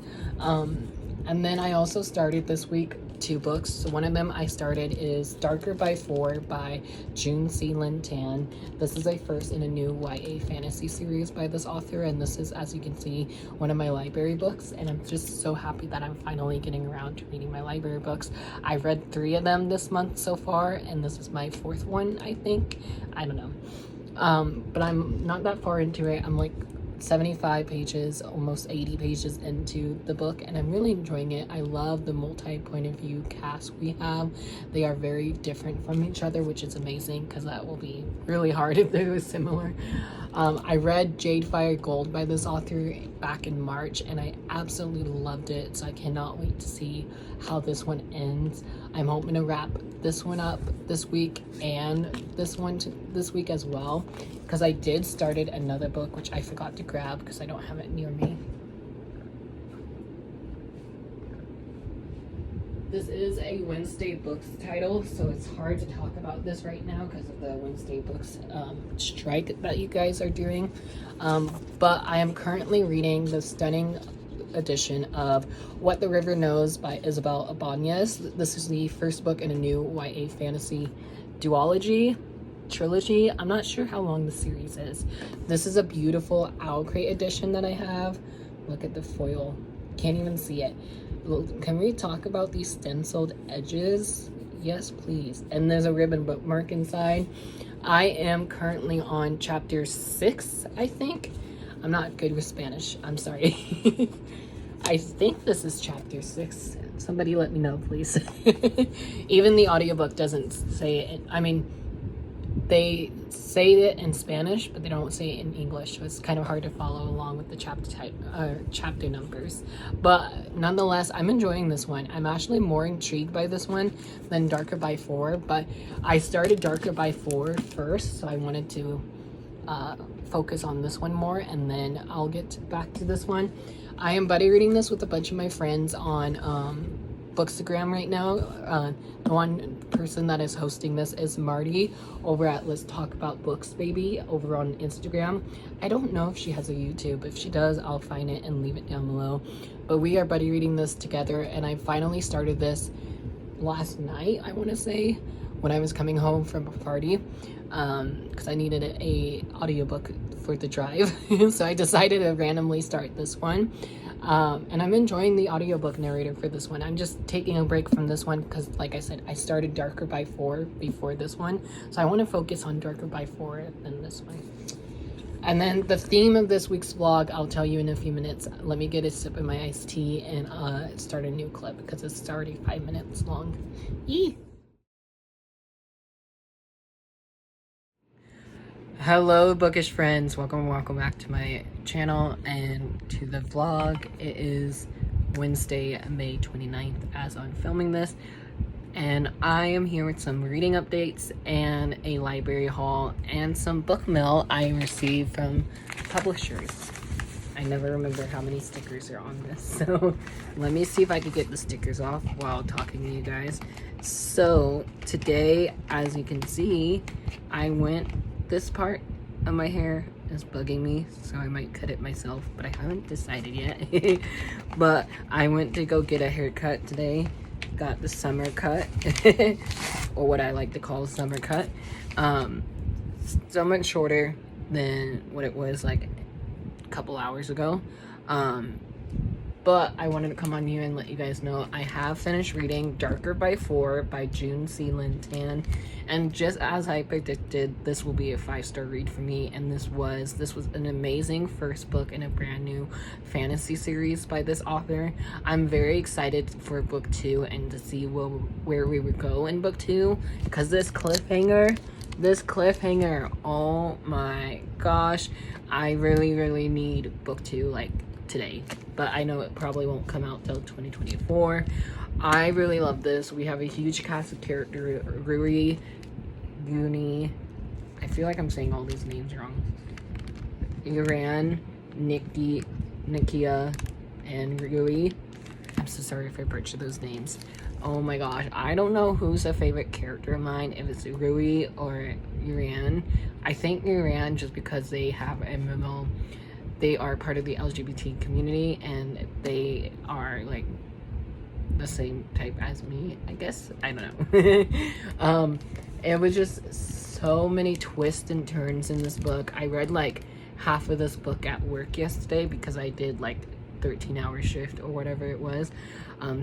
And then I also started this week 2 books. So one of them I started is Darker by 4 by June C. Lin Tan. This is a first in a new YA fantasy series by this author, and this is, as you can see, one of my library books, and I'm just so happy that I'm finally getting around to reading my library books. I've read 3 of them this month so far, and this is my 4th one, I think. I don't know. But I'm not that far into it. I'm like 75 pages, almost 80 pages into the book, and I'm really enjoying it. I love the multi-point of view cast we have. They are very different from each other, which is amazing because that will be really hard if they were similar. I read Jade Fire Gold by this author back in March, and I absolutely loved it, so I cannot wait to see how this one ends. I'm hoping to wrap this one up this week and this one this week as well, because I did started another book which I forgot to grab because I don't have it near me. This is a Wednesday Books title, so it's hard to talk about this right now because of the Wednesday Books strike that you guys are doing. But I am currently reading the stunning edition of What the River Knows by Isabel Ibanez. This is the first book in a new YA fantasy trilogy. I'm not sure how long the series is. This is a beautiful Owl Crate edition that I have. Look at the foil. Can't even see it. Can we talk about these stenciled edges? Yes, please. And there's a ribbon bookmark inside. I am currently on chapter 6, I think. I'm not good with Spanish. I'm sorry. I think this is chapter 6. Somebody let me know, please. Even the audiobook doesn't say it. I mean, they say it in Spanish, but they don't say it in English, so it's kind of hard to follow along with the chapter numbers. But nonetheless, I'm enjoying this one. I'm actually more intrigued by this one than Darker by 4, but I started Darker by 4 first, so I wanted to focus on this one more, and then I'll get back to this one. I am buddy reading this with a bunch of my friends on Bookstagram right now. The one person that is hosting this is Marty over at Let's Talk About Books Baby over on Instagram. I don't know if she has a YouTube. If she does, I'll find it and leave it down below. But we are buddy reading this together, and I finally started this last night, I want to say, when I was coming home from a party, because I needed a audiobook for the drive. So I decided to randomly start this one. And I'm enjoying the audiobook narrator for this one. I'm just taking a break from this one because, like I said, I started Darker by 4 before this one. So I want to focus on Darker by 4 than this one. And then the theme of this week's vlog, I'll tell you in a few minutes. Let me get a sip of my iced tea and start a new clip because it's already 5 minutes long. Yee! Hello bookish friends, welcome back to my channel and to the vlog. It is Wednesday, May 29th as I'm filming this, and I am here with some reading updates and a library haul and some book mail I received from publishers. I never remember how many stickers are on this, so let me see if I can get the stickers off while talking to you guys. So today, as you can see, this part of my hair is bugging me, so I might cut it myself, but I haven't decided yet. But I went to go get a haircut today. Got the summer cut, or what I like to call summer cut. So much shorter, than what it was like a couple hours ago. But I wanted to come on here and let you guys know I have finished reading Darker by 4 by June C. Lin Tan, and just as I predicted, this will be a 5-star read for me. And this was an amazing first book in a brand new fantasy series by this author. I'm very excited for book 2 and to see where we would go in book 2, because this cliffhanger, oh my gosh, I really need book 2 like today, but I know it probably won't come out till 2024. I really love this. We have a huge cast of characters: Rui, Guni, I feel like I'm saying all these names wrong, Iran, Nikia, and Rui. I'm so sorry if I butchered those names. Oh my gosh, I don't know who's a favorite character of mine, if it's Rui or Iran. I think Iran, just because they have a MMO. They are part of the LGBT community, and they are like the same type as me, I guess. I don't know. It was just so many twists and turns in this book. I read like half of this book at work yesterday because I did like 13-hour shift or whatever it was.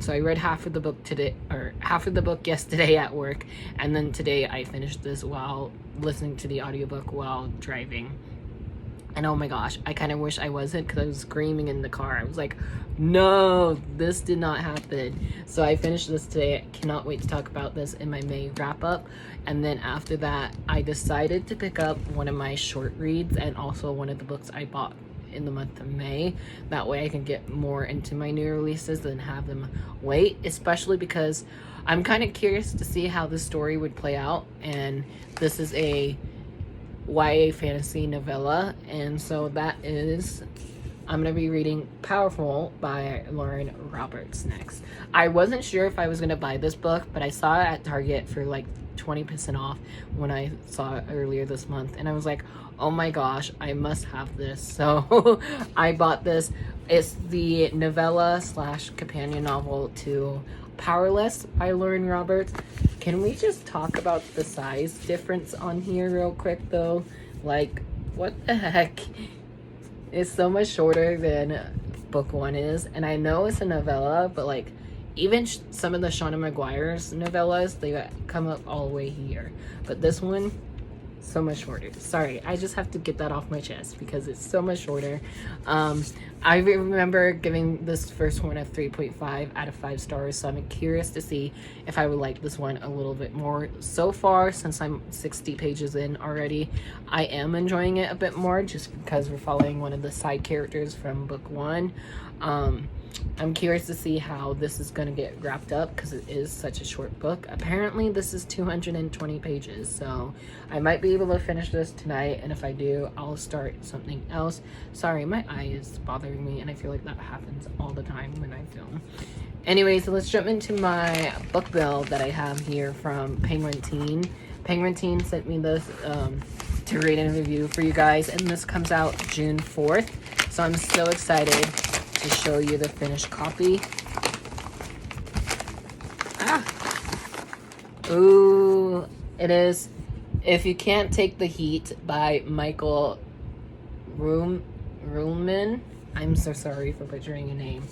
So I read half of the book today, or half of the book yesterday at work, and then today I finished this while listening to the audiobook while driving. And oh my gosh, I kind of wish I wasn't, because I was screaming in the car. I was like, no, this did not happen. So I finished this today. I cannot wait to talk about this in my May wrap up. And then after that, I decided to pick up one of my short reads and also one of the books I bought in the month of May. That way I can get more into my new releases than have them wait, especially because I'm kind of curious to see how this story would play out. And this is a YA fantasy novella, and so that is, I'm going to be reading Powerful by Lauren Roberts next. I wasn't sure if I was going to buy this book, but I saw it at Target for like 20% off when I saw it earlier this month, and I was like, oh my gosh, I must have this. So I bought this. It's the novella / companion novel to Powerless by Lauren Roberts. Can we just talk about the size difference on here real quick though? Like, what the heck? It's so much shorter than book 1 is, and I know it's a novella, but like even some of the Shauna Maguire's novellas, they come up all the way here, but this one, so much shorter. Sorry, I just have to get that off my chest because it's so much shorter. I remember giving this first one a 3.5 out of 5 stars, so I'm curious to see if I would like this one a little bit more. So far, since I'm 60 pages in already, I am enjoying it a bit more just because we're following one of the side characters from book 1. I'm curious to see how this is going to get wrapped up because it is such a short book. Apparently this is 220 pages, so I might be able to finish this tonight, and if I do, I'll start something else. Sorry, my eye is bothering me, and I feel like that happens all the time when I film. Anyways, so let's jump into my book bill that I have here from Penguin Teen. Penguin Teen sent me this to read and review for you guys, and this comes out June 4th, so I'm so excited to show you the finished copy. Ooh, it is If You Can't Take the Heat by Michael Ruhlman. I'm so sorry for butchering your name.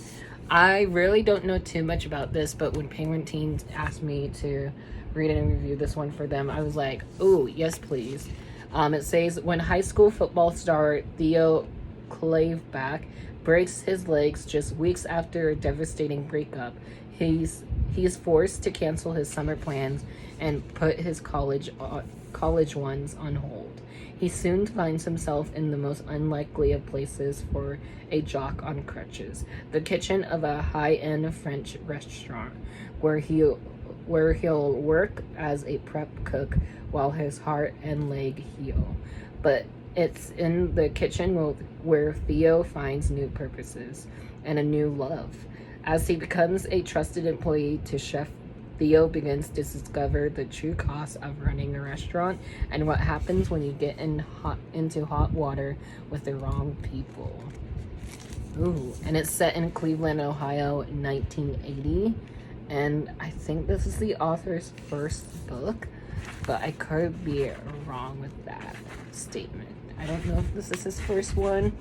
I really don't know too much about this, but when Penguin Teens asked me to read and review this one for them, I was like, ooh, yes please. It says, when high school football star Theo Claveback breaks his legs just weeks after a devastating breakup, he's forced to cancel his summer plans and put his college ones on hold. He soon finds himself in the most unlikely of places for a jock on crutches, the kitchen of a high-end French restaurant, where he'll work as a prep cook while his heart and leg heal. But it's in the kitchen where Theo finds new purposes and a new love. As he becomes a trusted employee to Chef, Theo begins to discover the true cost of running a restaurant and what happens when you get into hot water with the wrong people. Ooh, and it's set in Cleveland, Ohio, 1980. And I think this is the author's first book, but I could be wrong with that statement. I don't know if this is his first one.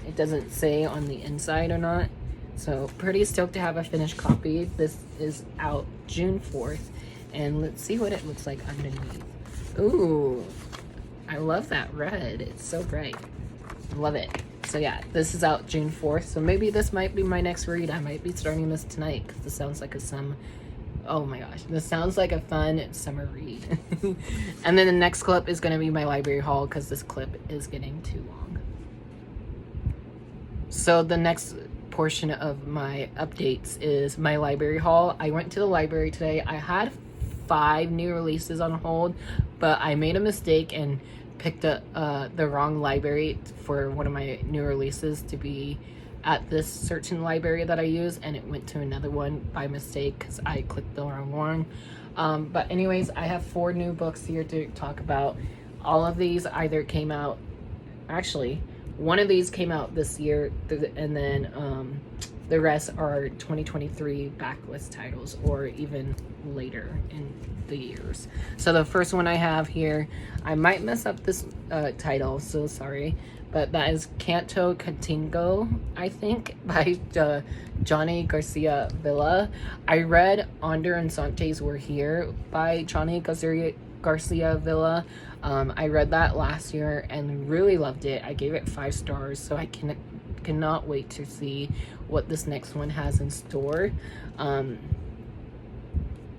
It doesn't say on the inside or not. So pretty stoked to have a finished copy. This is out June 4th. And let's see what it looks like underneath. Ooh, I love that red. It's so bright. Love it. So yeah, this is out June 4th. So maybe this might be my next read. I might be starting this tonight because this sounds like oh my gosh, this sounds like a fun summer read. And then the next clip is going to be my library haul because this clip is getting too long. So the next portion of my updates is my library haul. I went to the library today. I had 5 new releases on hold, but I made a mistake and picked up the wrong library for one of my new releases to be at this certain library that I use, and it went to another one by mistake because I clicked the wrong one. But anyways, I have 4 new books here to talk about. All of these either came out, actually one of these came out this year, and then the rest are 2023 backlist titles or even later in the years. So the first one I have here, I might mess up this title, so sorry, but that is Canto Contigo, I think, by Johnny Garcia Villa. I read Onder and Santes Were Here by Johnny Garcia Villa. I read that last year and really loved it. I gave it 5 stars, so I cannot wait to see what this next one has in store.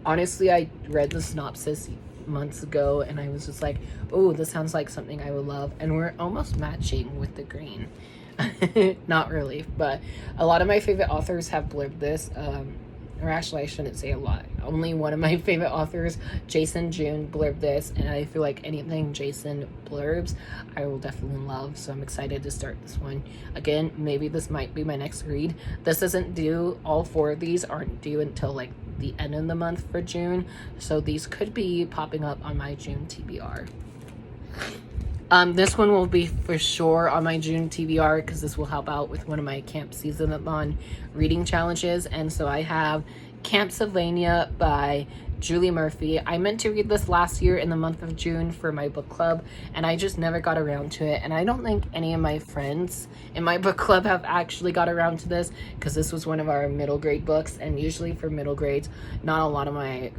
Honestly, I read the synopsis months ago and I was just like, oh, this sounds like something I would love, and we're almost matching with the green. Not really, but a lot of my favorite authors have blurbed this, or actually I shouldn't say a lot. Only one of my favorite authors, Jason June, blurbed this, and I feel like anything Jason blurbs I will definitely love, so I'm excited to start this one. Again, maybe this might be my next read. This isn't due, all 4 of these aren't due until like the end of the month for June, so these could be popping up on my June TBR. This one will be for sure on my June TBR because this will help out with one of my Camp Season-a-thon reading challenges. And so I have Camp Sylvania by Julie Murphy. I meant to read this last year in the month of June for my book club, and I just never got around to it. And I don't think any of my friends in my book club have actually got around to this because this was one of our middle grade books, and usually for middle grades, not a lot of my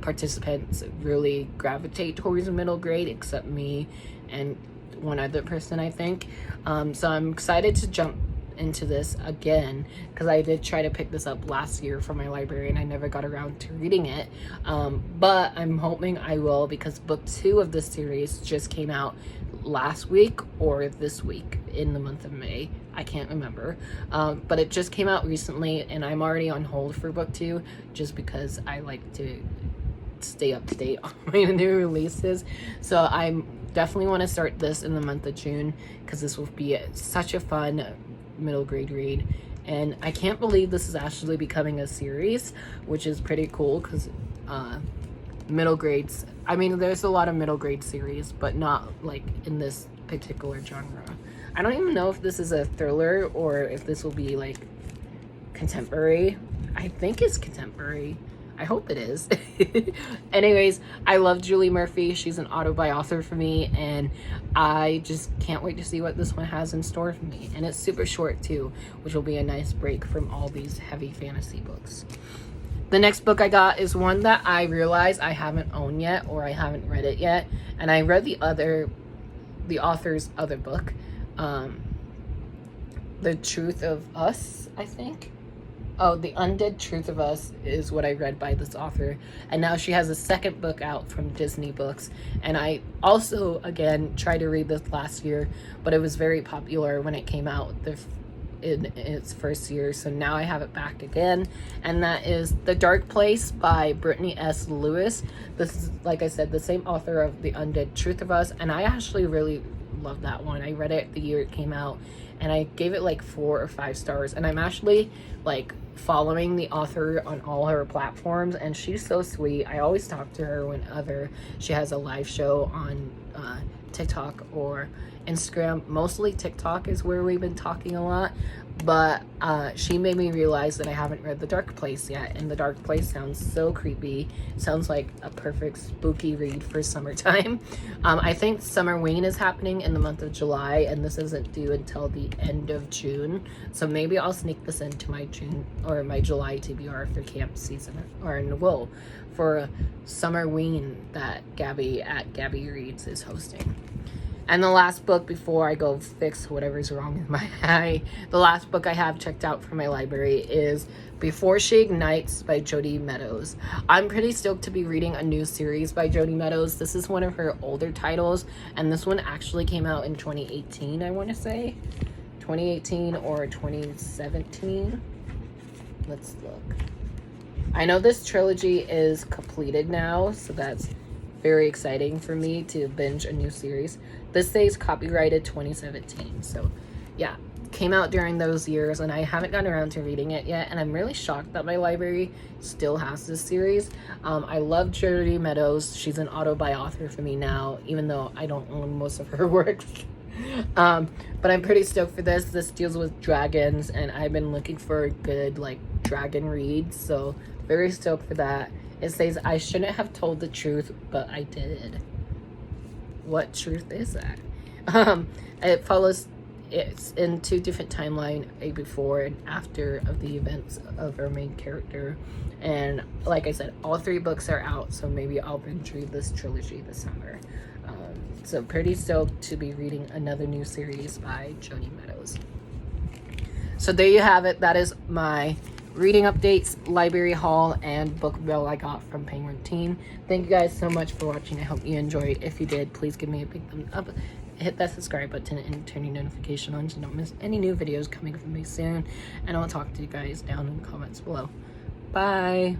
participants really gravitate towards middle grade except me and one other person, I think. So I'm excited to jump into this again because I did try to pick this up last year from my library and I never got around to reading it, but I'm hoping I will because book 2 of this series just came out last week or this week in the month of May. I can't remember, but it just came out recently and I'm already on hold for book 2 just because I like to stay up to date on my new releases. So I'm definitely want to start this in the month of June because this will be such a fun middle grade read, and I can't believe this is actually becoming a series, which is pretty cool because middle grades, I mean, there's a lot of middle grade series, but not like in this particular genre. I don't even know if this is a thriller or if this will be like contemporary. I think it's contemporary. I hope it is. Anyways, I love Julie Murphy. She's an auto-buy author for me, and I just can't wait to see what this one has in store for me. And it's super short too, which will be a nice break from all these heavy fantasy books. The next book I got is one that I realized I haven't owned yet, or I haven't read it yet. And I read the author's other book, The Truth of Us, I think. Oh, The Undead Truth of Us is what I read by this author. And now she has a second book out from Disney Books. And I also, again, tried to read this last year, but it was very popular when it came out in its first year. So now I have it back again. And that is The Dark Place by Brittany S. Lewis. This is, like I said, the same author of The Undead Truth of Us. And I actually really love that one. I read it the year it came out and I gave it like 4 or 5 stars. And I'm actually like following the author on all her platforms, and she's so sweet. I always talk to her whenever she has a live show on TikTok or Instagram. Mostly TikTok is where we've been talking a lot, but she made me realize that I haven't read The Dark Place yet, and The Dark Place sounds so creepy. Sounds like a perfect spooky read for summertime. I think Summerween is happening in the month of July, and this isn't due until the end of June, so maybe I'll sneak this into my June or my July TBR for camp season, or for Summerween that Gabby at Gabby Reads is hosting. And the last book before I go fix whatever's wrong with my eye, the last book I have checked out from my library is Before She Ignites by Jodi Meadows. I'm pretty stoked to be reading a new series by Jodi Meadows. This is one of her older titles, and this one actually came out in 2018, I want to say. 2018 or 2017. Let's look. I know this trilogy is completed now, so that's very exciting for me to binge a new series. This says copyrighted 2017, so yeah, came out during those years, and I haven't gotten around to reading it yet, and I'm really shocked that my library still has this series. I love Jodi Meadows. She's an auto-buy author for me now, even though I don't own most of her works. But I'm pretty stoked for this. This deals with dragons, and I've been looking for a good like dragon reads, so very stoked for that. It says I shouldn't have told the truth, but I did. What truth is that? It follows, it's in two different timelines, a before and after of the events of our main character. And like I said, all 3 books are out, so maybe I'll binge read this trilogy this summer. So pretty stoked to be reading another new series by Jodi Meadows. So there you have it. That is my reading updates, library haul, and book bill I got from Penguin Teen. Thank you guys so much for watching. I hope you enjoyed. If you did, please give me a big thumbs up. Hit that subscribe button and turn your notification on so you don't miss any new videos coming from me soon. And I'll talk to you guys down in the comments below. Bye.